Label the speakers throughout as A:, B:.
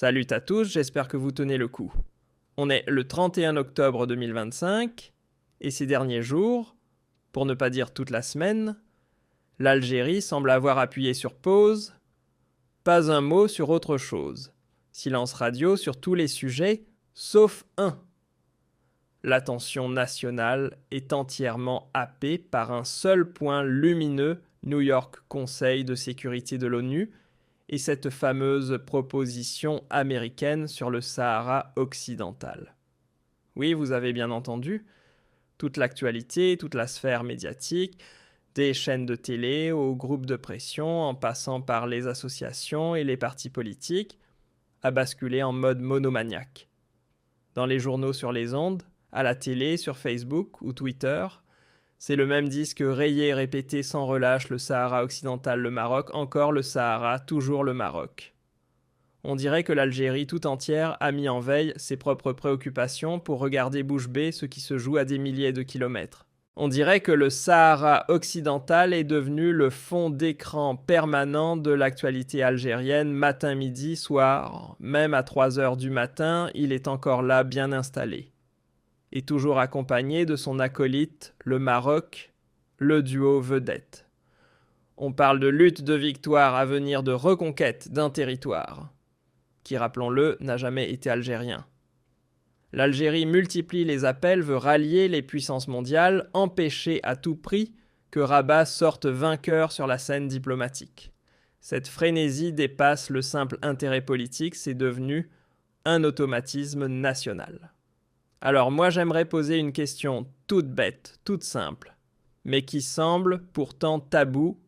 A: Salut à tous, j'espère que vous tenez le coup. On est le 31 octobre 2025, et ces derniers jours, pour ne pas dire toute la semaine, l'Algérie semble avoir appuyé sur pause, pas un mot sur autre chose. Silence radio sur tous les sujets, sauf un. L'attention nationale est entièrement happée par un seul point lumineux, New York Conseil de sécurité de l'ONU, et cette fameuse proposition américaine sur le Sahara occidental. Oui, vous avez bien entendu, toute l'actualité, toute la sphère médiatique, des chaînes de télé aux groupes de pression, en passant par les associations et les partis politiques, a basculé en mode monomaniaque. Dans les journaux sur les ondes, à la télé, sur Facebook ou Twitter, c'est le même disque rayé et répété sans relâche, le Sahara occidental, le Maroc, encore le Sahara, toujours le Maroc. On dirait que l'Algérie tout entière a mis en veille ses propres préoccupations pour regarder bouche bée ce qui se joue à des milliers de kilomètres. On dirait que le Sahara occidental est devenu le fond d'écran permanent de l'actualité algérienne matin, midi, soir. Même à 3 heures du matin, il est encore là bien installé. Et toujours accompagné de son acolyte, le Maroc, le duo vedette. On parle de lutte de victoire à venir, de reconquête d'un territoire, qui, rappelons-le, n'a jamais été algérien. L'Algérie multiplie les appels, veut rallier les puissances mondiales, empêcher à tout prix que Rabat sorte vainqueur sur la scène diplomatique. Cette frénésie dépasse le simple intérêt politique, c'est devenu un automatisme national. Alors moi j'aimerais poser une question toute bête, toute simple, mais qui semble pourtant taboue.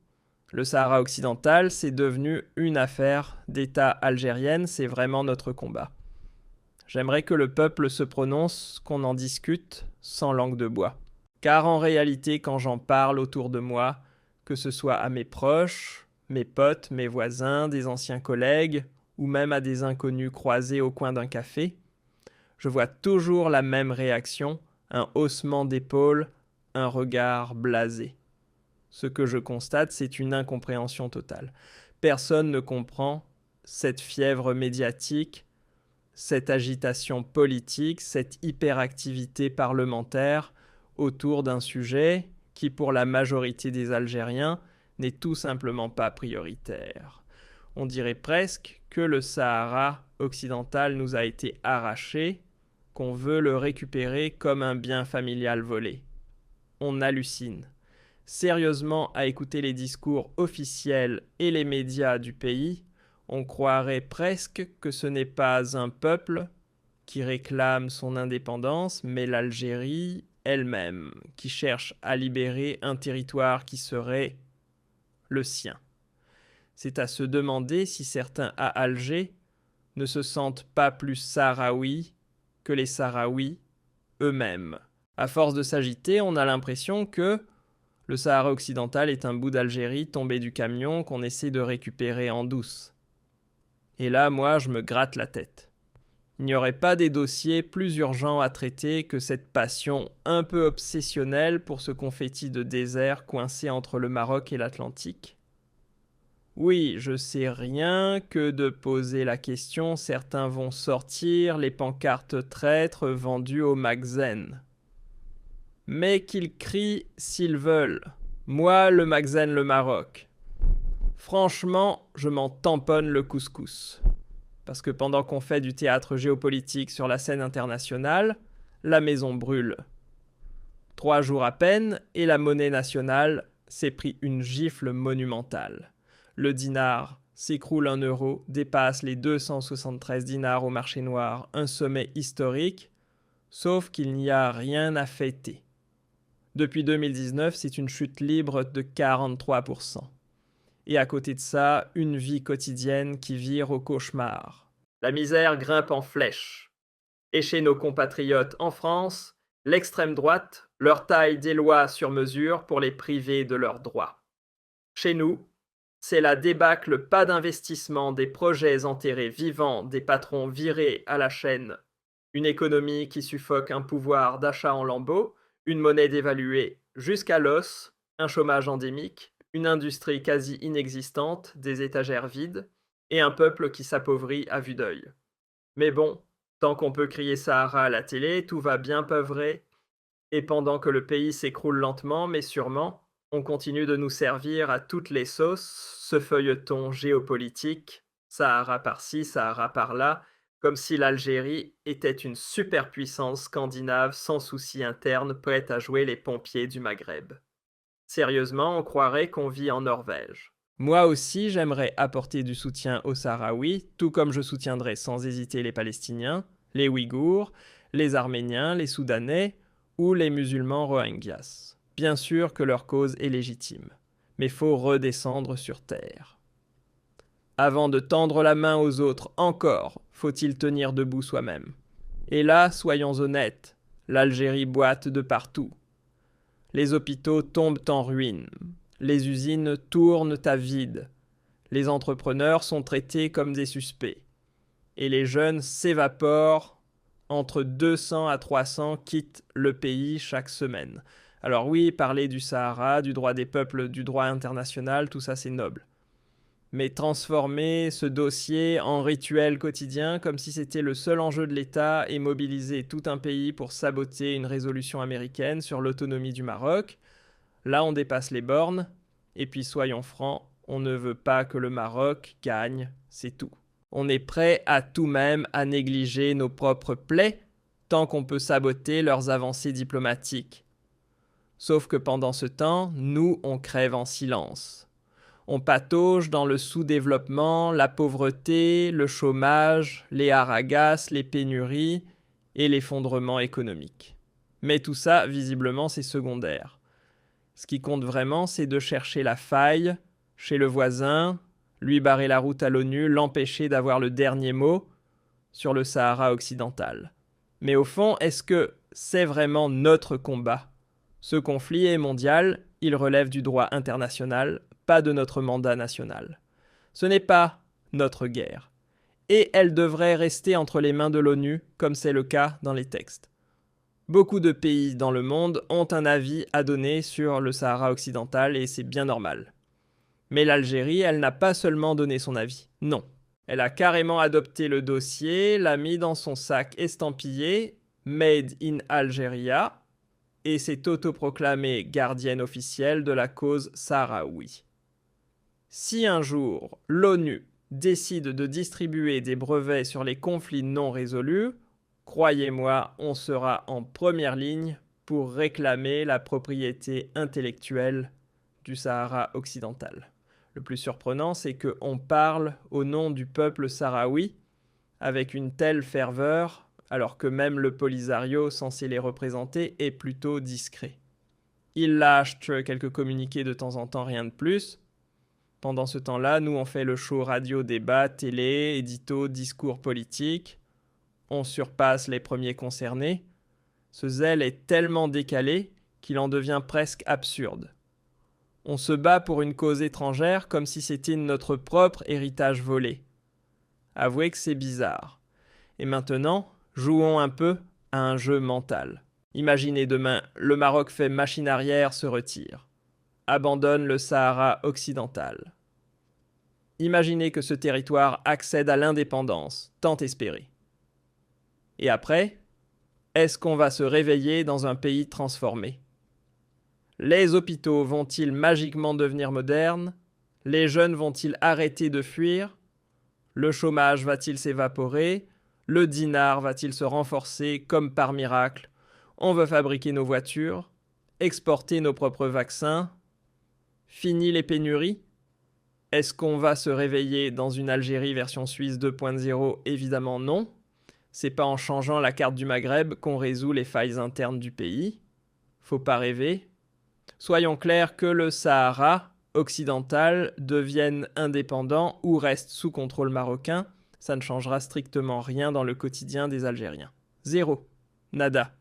A: Le Sahara occidental, c'est devenu une affaire d'État algérienne, c'est vraiment notre combat. J'aimerais que le peuple se prononce, qu'on en discute sans langue de bois. Car en réalité, quand j'en parle autour de moi, que ce soit à mes proches, mes potes, mes voisins, des anciens collègues, ou même à des inconnus croisés au coin d'un café, je vois toujours la même réaction, un haussement d'épaules, un regard blasé. Ce que je constate, c'est une incompréhension totale. Personne ne comprend cette fièvre médiatique, cette agitation politique, cette hyperactivité parlementaire autour d'un sujet qui, pour la majorité des Algériens, n'est tout simplement pas prioritaire. On dirait presque que le Sahara occidental nous a été arraché, qu'on veut le récupérer comme un bien familial volé. On hallucine. Sérieusement, à écouter les discours officiels et les médias du pays, on croirait presque que ce n'est pas un peuple qui réclame son indépendance, mais l'Algérie elle-même, qui cherche à libérer un territoire qui serait le sien. C'est à se demander si certains à Alger ne se sentent pas plus sahraouis que les Sahraouis eux-mêmes. À force de s'agiter, on a l'impression que le Sahara occidental est un bout d'Algérie tombé du camion qu'on essaie de récupérer en douce. Et là, moi, je me gratte la tête. Il n'y aurait pas des dossiers plus urgents à traiter que cette passion un peu obsessionnelle pour ce confetti de désert coincé entre le Maroc et l'Atlantique ? Oui, je sais rien que de poser la question, certains vont sortir les pancartes traîtres vendues au Magzen. Mais qu'ils crient s'ils veulent. Moi, le Magzen, le Maroc. Franchement, je m'en tamponne le couscous. Parce que pendant qu'on fait du théâtre géopolitique sur la scène internationale, la maison brûle. 3 jours à peine, et la monnaie nationale s'est pris une gifle monumentale. Le dinar s'écroule 1 euro, dépasse les 273 dinars au marché noir, un sommet historique, sauf qu'il n'y a rien à fêter. Depuis 2019, c'est une chute libre de 43%. Et à côté de ça, une vie quotidienne qui vire au cauchemar. La misère grimpe en flèche. Et chez nos compatriotes en France, l'extrême droite leur taille des lois sur mesure pour les priver de leurs droits. Chez nous, c'est la débâcle, pas d'investissement, des projets enterrés vivants, des patrons virés à la chaîne, une économie qui suffoque un pouvoir d'achat en lambeaux, une monnaie dévaluée jusqu'à l'os, un chômage endémique, une industrie quasi inexistante, des étagères vides, et un peuple qui s'appauvrit à vue d'œil. Mais bon, tant qu'on peut crier Sahara à la télé, tout va bien peuvrer. Et pendant que le pays s'écroule lentement mais sûrement, on continue de nous servir à toutes les sauces ce feuilleton géopolitique, Sahara par-ci, Sahara par-là, comme si l'Algérie était une superpuissance scandinave sans souci interne prête à jouer les pompiers du Maghreb. Sérieusement, on croirait qu'on vit en Norvège. Moi aussi, j'aimerais apporter du soutien aux Sahraouis, tout comme je soutiendrai sans hésiter les Palestiniens, les Ouïghours, les Arméniens, les Soudanais ou les musulmans Rohingyas. Bien sûr que leur cause est légitime, mais faut redescendre sur terre. Avant de tendre la main aux autres encore, faut-il tenir debout soi-même. Et là, soyons honnêtes, l'Algérie boite de partout. Les hôpitaux tombent en ruine. Les usines tournent à vide. Les entrepreneurs sont traités comme des suspects. Et les jeunes s'évaporent. Entre 200 à 300 quittent le pays chaque semaine. Alors oui, parler du Sahara, du droit des peuples, du droit international, tout ça c'est noble. Mais transformer ce dossier en rituel quotidien comme si c'était le seul enjeu de l'État et mobiliser tout un pays pour saboter une résolution américaine sur l'autonomie du Maroc, là on dépasse les bornes, et puis soyons francs, on ne veut pas que le Maroc gagne, c'est tout. On est prêt à tout même à négliger nos propres plaies tant qu'on peut saboter leurs avancées diplomatiques. Sauf que pendant ce temps, nous on crève en silence. On patauge dans le sous-développement, la pauvreté, le chômage, les haragas, les pénuries et l'effondrement économique. Mais tout ça, visiblement, c'est secondaire. Ce qui compte vraiment, c'est de chercher la faille chez le voisin, lui barrer la route à l'ONU, l'empêcher d'avoir le dernier mot sur le Sahara occidental. Mais au fond, est-ce que c'est vraiment notre combat ? Ce conflit est mondial, il relève du droit international, pas de notre mandat national. Ce n'est pas notre guerre. Et elle devrait rester entre les mains de l'ONU, comme c'est le cas dans les textes. Beaucoup de pays dans le monde ont un avis à donner sur le Sahara occidental et c'est bien normal. Mais l'Algérie, elle n'a pas seulement donné son avis, non. Elle a carrément adopté le dossier, l'a mis dans son sac estampillé « Made in Algeria » et s'est autoproclamée gardienne officielle de la cause sahraoui. Si un jour l'ONU décide de distribuer des brevets sur les conflits non résolus, croyez-moi, on sera en première ligne pour réclamer la propriété intellectuelle du Sahara occidental. Le plus surprenant, c'est qu'on parle au nom du peuple sahraoui avec une telle ferveur, alors que même le Polisario censé les représenter est plutôt discret. Ils lâchent quelques communiqués de temps en temps, rien de plus. Pendant ce temps-là, nous on fait le show radio, débat, télé, édito, discours politique. On surpasse les premiers concernés. Ce zèle est tellement décalé qu'il en devient presque absurde. On se bat pour une cause étrangère comme si c'était notre propre héritage volé. Avouez que c'est bizarre. Et maintenant, jouons un peu à un jeu mental. Imaginez demain, le Maroc fait machine arrière, se retire. Abandonne le Sahara occidental. Imaginez que ce territoire accède à l'indépendance, tant espérée. Et après, est-ce qu'on va se réveiller dans un pays transformé ? Les hôpitaux vont-ils magiquement devenir modernes ? Les jeunes vont-ils arrêter de fuir ? Le chômage va-t-il s'évaporer ? Le dinar va-t-il se renforcer comme par miracle ? On veut fabriquer nos voitures, exporter nos propres vaccins. Fini les pénuries ? Est-ce qu'on va se réveiller dans une Algérie version Suisse 2.0 ? Évidemment non. C'est pas en changeant la carte du Maghreb qu'on résout les failles internes du pays. Faut pas rêver. Soyons clairs que le Sahara occidental devienne indépendant ou reste sous contrôle marocain, ça ne changera strictement rien dans le quotidien des Algériens. Zéro. Nada.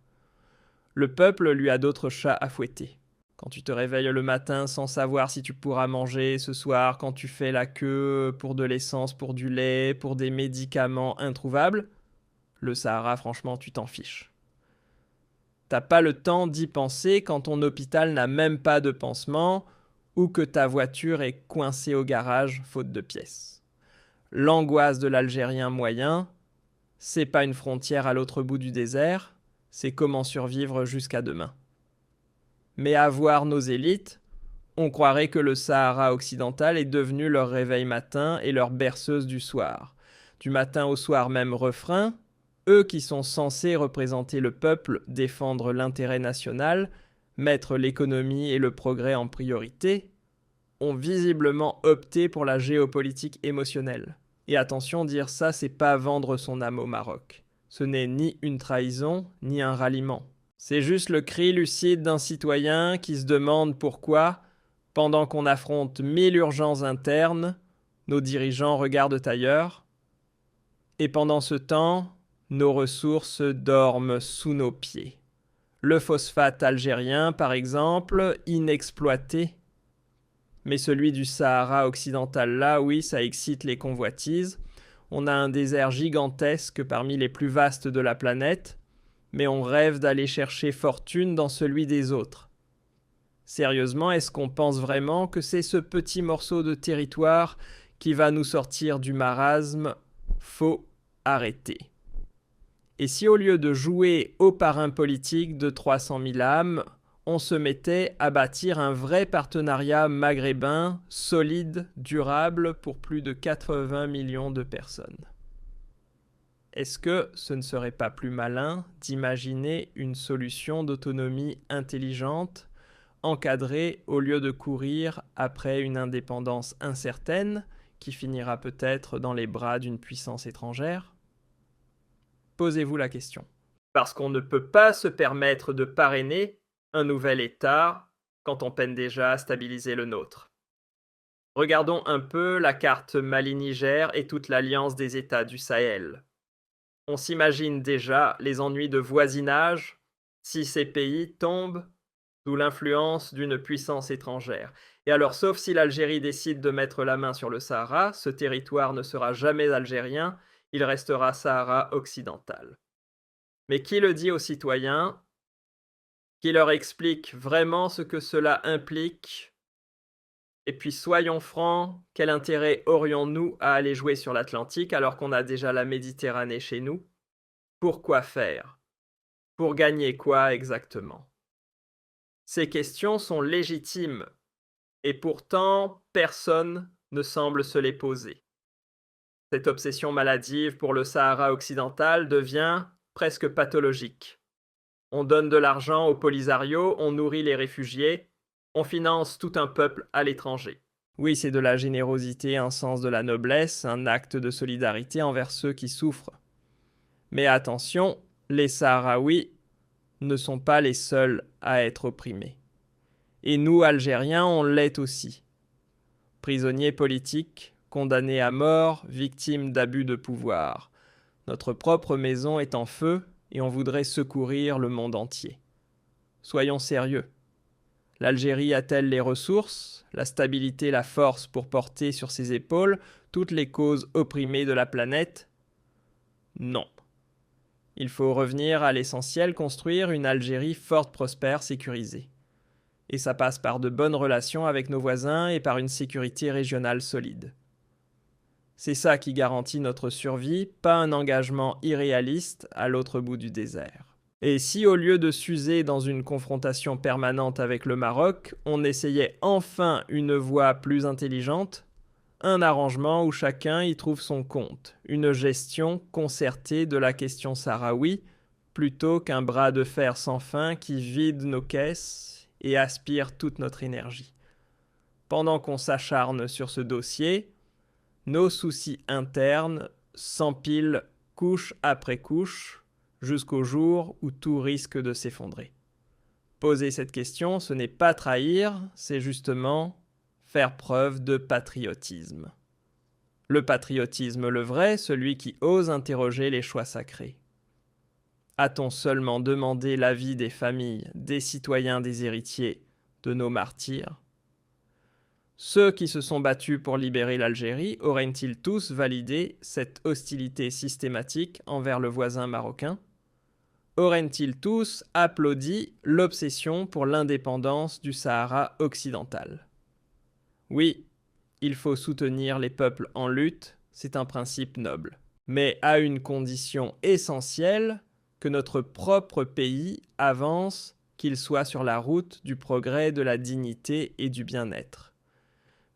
A: Le peuple lui a d'autres chats à fouetter. Quand tu te réveilles le matin sans savoir si tu pourras manger ce soir, quand tu fais la queue pour de l'essence, pour du lait, pour des médicaments introuvables, le Sahara, franchement, tu t'en fiches. T'as pas le temps d'y penser quand ton hôpital n'a même pas de pansement ou que ta voiture est coincée au garage faute de pièces. L'angoisse de l'Algérien moyen, c'est pas une frontière à l'autre bout du désert, c'est comment survivre jusqu'à demain. Mais à voir nos élites, on croirait que le Sahara occidental est devenu leur réveil matin et leur berceuse du soir. Du matin au soir même refrain, eux qui sont censés représenter le peuple, défendre l'intérêt national, mettre l'économie et le progrès en priorité, ont visiblement opté pour la géopolitique émotionnelle. Et attention, dire ça, c'est pas vendre son âme au Maroc. Ce n'est ni une trahison, ni un ralliement. C'est juste le cri lucide d'un citoyen qui se demande pourquoi, pendant qu'on affronte 1000 urgences internes, nos dirigeants regardent ailleurs. Et pendant ce temps, nos ressources dorment sous nos pieds. Le phosphate algérien, par exemple, inexploité. Mais celui du Sahara occidental, là, oui, ça excite les convoitises. On a un désert gigantesque parmi les plus vastes de la planète, mais on rêve d'aller chercher fortune dans celui des autres. Sérieusement, est-ce qu'on pense vraiment que c'est ce petit morceau de territoire qui va nous sortir du marasme? Faut arrêter. Et si au lieu de jouer au parrain politique de 300 000 âmes, on se mettait à bâtir un vrai partenariat maghrébin, solide, durable, pour plus de 80 millions de personnes? Est-ce que ce ne serait pas plus malin d'imaginer une solution d'autonomie intelligente, encadrée au lieu de courir après une indépendance incertaine qui finira peut-être dans les bras d'une puissance étrangère? Posez-vous la question. Parce qu'on ne peut pas se permettre de parrainer un nouvel État quand on peine déjà à stabiliser le nôtre. Regardons un peu la carte Mali-Niger et toute l'alliance des États du Sahel. On s'imagine déjà les ennuis de voisinage si ces pays tombent sous l'influence d'une puissance étrangère. Et alors, sauf si l'Algérie décide de mettre la main sur le Sahara, ce territoire ne sera jamais algérien, il restera Sahara occidental. Mais qui le dit aux citoyens? Qui leur explique vraiment ce que cela implique? Et puis soyons francs, quel intérêt aurions-nous à aller jouer sur l'Atlantique alors qu'on a déjà la Méditerranée chez nous? Pourquoi faire? Pour gagner quoi exactement? Ces questions sont légitimes, et pourtant personne ne semble se les poser. Cette obsession maladive pour le Sahara occidental devient presque pathologique. On donne de l'argent au Polisario, on nourrit les réfugiés, on finance tout un peuple à l'étranger. Oui, c'est de la générosité, un sens de la noblesse, un acte de solidarité envers ceux qui souffrent. Mais attention, les Sahraouis ne sont pas les seuls à être opprimés. Et nous, Algériens, on l'est aussi. Prisonniers politiques, condamnés à mort, victimes d'abus de pouvoir. Notre propre maison est en feu et on voudrait secourir le monde entier. Soyons sérieux. L'Algérie a-t-elle les ressources, la stabilité, la force pour porter sur ses épaules toutes les causes opprimées de la planète? Non. Il faut revenir à l'essentiel, construire une Algérie forte, prospère, sécurisée. Et ça passe par de bonnes relations avec nos voisins et par une sécurité régionale solide. C'est ça qui garantit notre survie, pas un engagement irréaliste à l'autre bout du désert. Et si au lieu de s'user dans une confrontation permanente avec le Maroc, on essayait enfin une voie plus intelligente, un arrangement où chacun y trouve son compte, une gestion concertée de la question sahraoui, plutôt qu'un bras de fer sans fin qui vide nos caisses et aspire toute notre énergie. Pendant qu'on s'acharne sur ce dossier, nos soucis internes s'empilent couche après couche jusqu'au jour où tout risque de s'effondrer. Poser cette question, ce n'est pas trahir, c'est justement faire preuve de patriotisme. Le patriotisme le vrai, celui qui ose interroger les choix sacrés. A-t-on seulement demandé l'avis des familles, des citoyens, des héritiers, de nos martyrs? Ceux qui se sont battus pour libérer l'Algérie auraient-ils tous validé cette hostilité systématique envers le voisin marocain? Auraient-ils tous applaudi l'obsession pour l'indépendance du Sahara occidental? Oui, il faut soutenir les peuples en lutte, c'est un principe noble. mais à une condition essentielle, que notre propre pays avance, qu'il soit sur la route du progrès, de la dignité et du bien-être.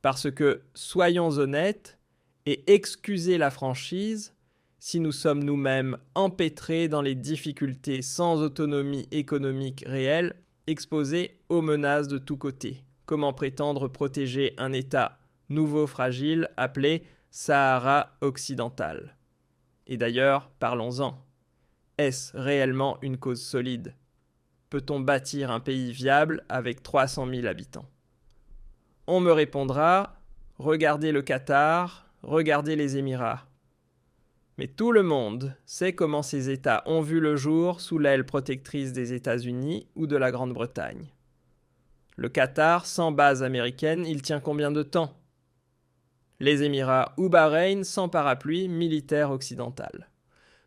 A: Parce que, soyons honnêtes, et excusez la franchise, si nous sommes nous-mêmes empêtrés dans les difficultés sans autonomie économique réelle, exposés aux menaces de tous côtés. Comment prétendre protéger un État nouveau fragile appelé Sahara occidental? Et d'ailleurs, parlons-en. Est-ce réellement une cause solide? Peut-on bâtir un pays viable avec 300 000 habitants? On me répondra, regardez le Qatar, regardez les Émirats. Mais tout le monde sait comment ces États ont vu le jour sous l'aile protectrice des États-Unis ou de la Grande-Bretagne. Le Qatar, sans base américaine, il tient combien de temps? Les Émirats ou Bahreïn, sans parapluie militaire occidental.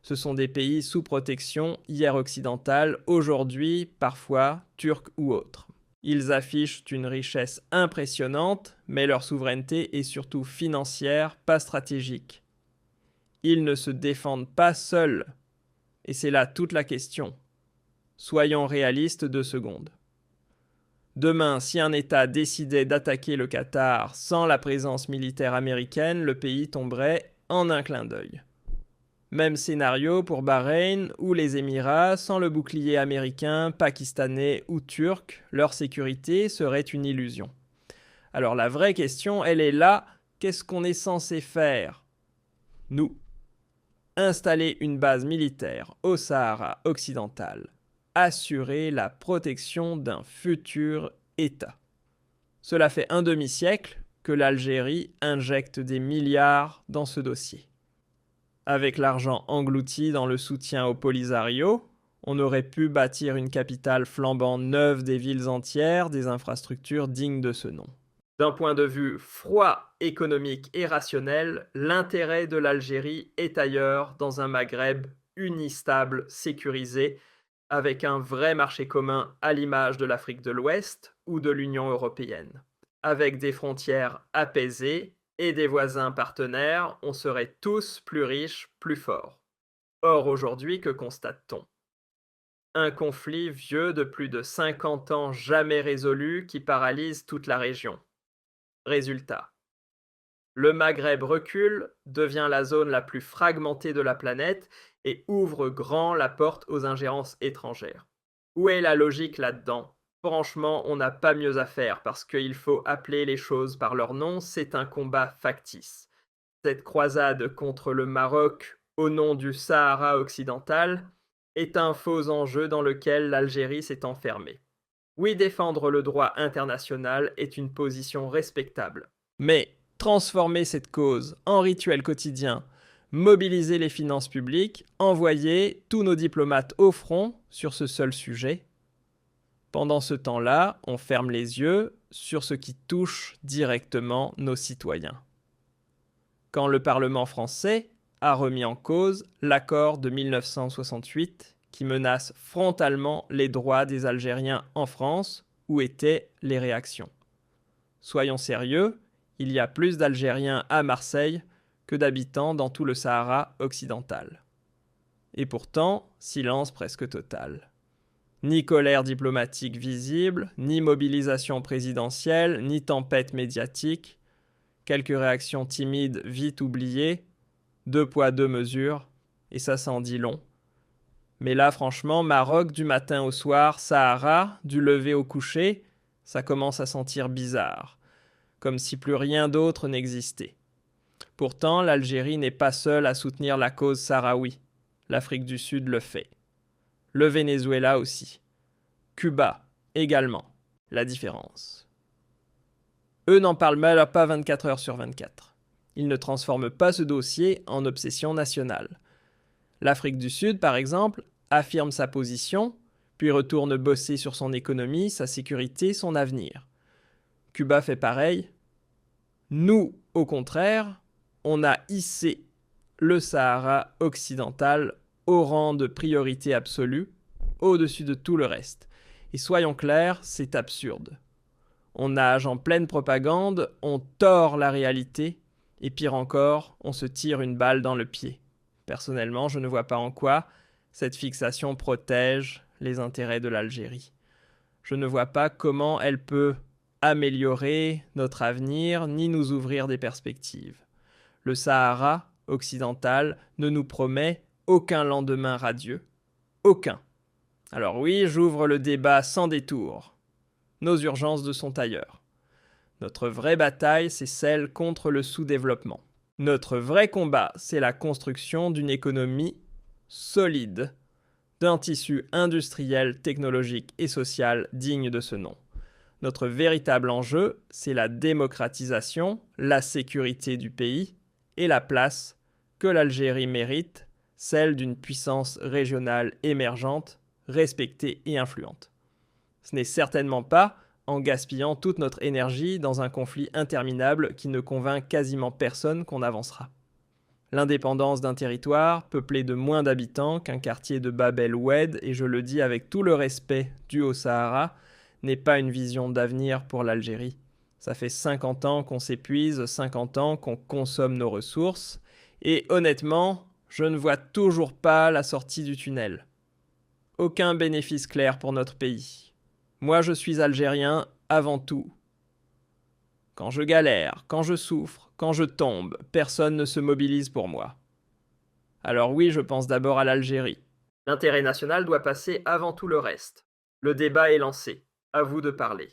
A: Ce sont des pays sous protection, hier occidentale, aujourd'hui, parfois, turcs ou autres. Ils affichent une richesse impressionnante, mais leur souveraineté est surtout financière, pas stratégique. Ils ne se défendent pas seuls. Et c'est là toute la question. Soyons réalistes 2 secondes. Demain, si un État décidait d'attaquer le Qatar sans la présence militaire américaine, le pays tomberait en un clin d'œil. Même scénario pour Bahreïn ou les Émirats, sans le bouclier américain, pakistanais ou turc, leur sécurité serait une illusion. Alors la vraie question, elle est là, qu'est-ce qu'on est censé faire? Nous. Installer une base militaire au Sahara occidental. Assurer la protection d'un futur État. Cela fait un demi-siècle que l'Algérie injecte des milliards dans ce dossier. Avec l'argent englouti dans le soutien au Polisario, on aurait pu bâtir une capitale flambant neuve, des villes entières, des infrastructures dignes de ce nom. D'un point de vue froid, économique et rationnel, l'intérêt de l'Algérie est ailleurs, dans un Maghreb uni, stable, sécurisé, avec un vrai marché commun à l'image de l'Afrique de l'Ouest ou de l'Union européenne. Avec des frontières apaisées et des voisins partenaires, on serait tous plus riches, plus forts. Or aujourd'hui, que constate-t-on? Un conflit vieux de plus de 50 ans jamais résolu qui paralyse toute la région. Résultat. Le Maghreb recule, devient la zone la plus fragmentée de la planète et ouvre grand la porte aux ingérences étrangères. Où est la logique là-dedans? Franchement, on n'a pas mieux à faire parce qu'il faut appeler les choses par leur nom, c'est un combat factice. Cette croisade contre le Maroc au nom du Sahara occidental est un faux enjeu dans lequel l'Algérie s'est enfermée. Oui, défendre le droit international est une position respectable. Mais transformer cette cause en rituel quotidien, mobiliser les finances publiques, envoyer tous nos diplomates au front sur ce seul sujet. Pendant ce temps-là, on ferme les yeux sur ce qui touche directement nos citoyens. Quand le Parlement français a remis en cause l'accord de 1968 qui menace frontalement les droits des Algériens en France, où étaient les réactions? Soyons sérieux, il y a plus d'Algériens à Marseille que d'habitants dans tout le Sahara occidental. Et pourtant, silence presque total. Ni colère diplomatique visible, ni mobilisation présidentielle, ni tempête médiatique. Quelques réactions timides vite oubliées, 2 poids 2 mesures, et ça s'en dit long. Mais là, franchement, Maroc du matin au soir, Sahara, du lever au coucher, ça commence à sentir bizarre, comme si plus rien d'autre n'existait. Pourtant, l'Algérie n'est pas seule à soutenir la cause sahraoui. L'Afrique du Sud le fait. Le Venezuela aussi. Cuba également. La différence. Eux n'en parlent même pas 24 heures sur 24. Ils ne transforment pas ce dossier en obsession nationale. L'Afrique du Sud, par exemple, affirme sa position, puis retourne bosser sur son économie, sa sécurité, son avenir. Cuba fait pareil. Nous, au contraire, on a hissé le Sahara occidental au rang de priorité absolue, au-dessus de tout le reste. Et soyons clairs, c'est absurde. On nage en pleine propagande, on tord la réalité, et pire encore, on se tire une balle dans le pied. Personnellement, je ne vois pas en quoi cette fixation protège les intérêts de l'Algérie. Je ne vois pas comment elle peut améliorer notre avenir ni nous ouvrir des perspectives. Le Sahara occidental ne nous promet aucun lendemain radieux. Aucun. Alors oui, j'ouvre le débat sans détour. Nos urgences sont ailleurs. Notre vraie bataille, c'est celle contre le sous-développement. Notre vrai combat, c'est la construction d'une économie solide, d'un tissu industriel, technologique et social digne de ce nom. Notre véritable enjeu, c'est la démocratisation, la sécurité du pays et la place que l'Algérie mérite, celle d'une puissance régionale émergente, respectée et influente. Ce n'est certainement pas en gaspillant toute notre énergie dans un conflit interminable qui ne convainc quasiment personne qu'on avancera. L'indépendance d'un territoire peuplé de moins d'habitants qu'un quartier de Bab el-Oued, et je le dis avec tout le respect dû au Sahara, n'est pas une vision d'avenir pour l'Algérie. Ça fait 50 ans qu'on s'épuise, 50 ans qu'on consomme nos ressources, et honnêtement, je ne vois toujours pas la sortie du tunnel. Aucun bénéfice clair pour notre pays. Moi, je suis algérien avant tout. Quand je galère, quand je souffre, quand je tombe, personne ne se mobilise pour moi. Alors oui, je pense d'abord à l'Algérie. L'intérêt national doit passer avant tout le reste. Le débat est lancé. À vous de parler.